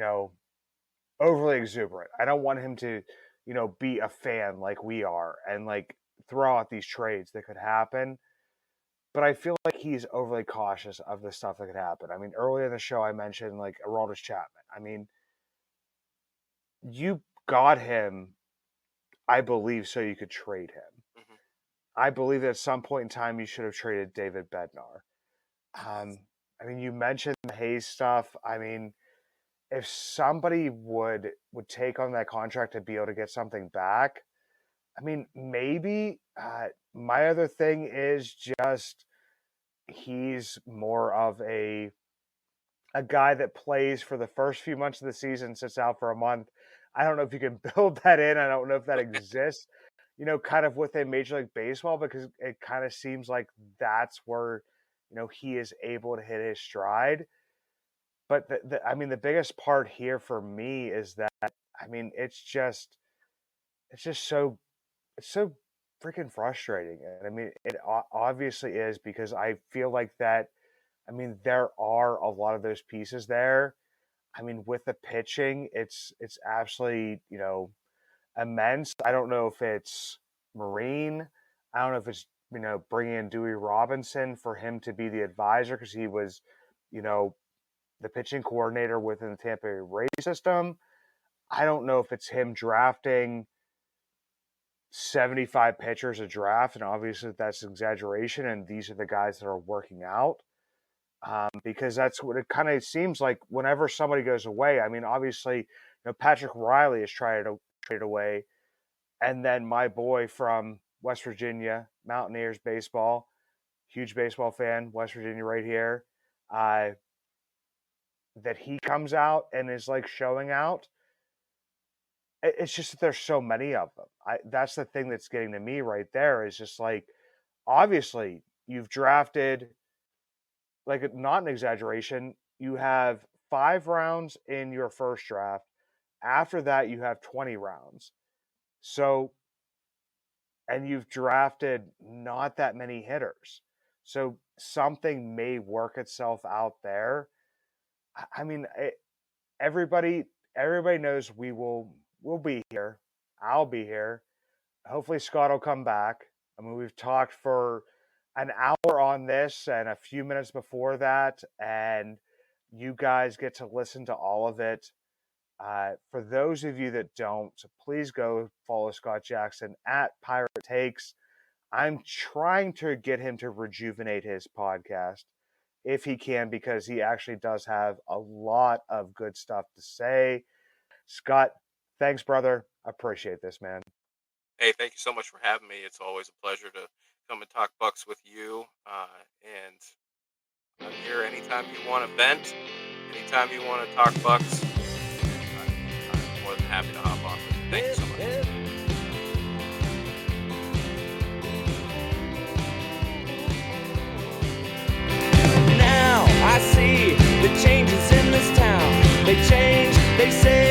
overly exuberant. I don't want him to, be a fan like we are and like throw out these trades that could happen. But I feel like he's overly cautious of the stuff that could happen. I mean, earlier in the show, I mentioned like Aroldis Chapman. I mean, you got him, I believe, so you could trade him. Mhm. I believe that at some point in time, you should have traded David Bednar. I mean, you mentioned the Hayes stuff. I mean, if somebody would take on that contract to be able to get something back, I mean, maybe. My other thing is just he's more of a guy that plays for the first few months of the season, sits out for a month. I don't know if you can build that in. I don't know if that exists, kind of within Major League Baseball, because it kind of seems like that's where, he is able to hit his stride. But I mean, the biggest part here for me is that, I mean, it's just so freaking frustrating. And I mean, it obviously is, because I feel like that, I mean, there are a lot of those pieces there. I mean, with the pitching, it's absolutely, immense. I don't know if it's Marine. I don't know if it's, bringing in Dewey Robinson for him to be the advisor, because he was, you know, the pitching coordinator within the Tampa Bay Rays system. I don't know if it's him drafting 75 pitchers a draft, and obviously that's an exaggeration, and these are the guys that are working out. Because that's what it kind of seems like whenever somebody goes away. I mean, obviously, Patrick Riley is trying to trade away, and then my boy from West Virginia, Mountaineers baseball, huge baseball fan, West Virginia right here, that he comes out and is like showing out. It's just that there's so many of them. That's the thing that's getting to me right there, is just like, obviously you've drafted, like, not an exaggeration, you have 5 rounds in your first draft. After that, you have 20 rounds. So, and you've drafted not that many hitters. So something may work itself out there. I mean, everybody knows we'll be here. I'll be here. Hopefully Scott will come back. I mean, we've talked for an hour on this and a few minutes before that, and you guys get to listen to all of it. For those of you that don't, please go follow Scott Jackson at Pirate Takes. I'm trying to get him to rejuvenate his podcast if he can, because he actually does have a lot of good stuff to say. Scott, thanks, brother. Appreciate this, man. Hey, thank you so much for having me. It's always a pleasure to come and talk Bucks with you. And I'm here anytime you want to vent, anytime you want to talk Bucks. more than happy to hop on. Thank you so much. Now I see the changes in this town. They change, they say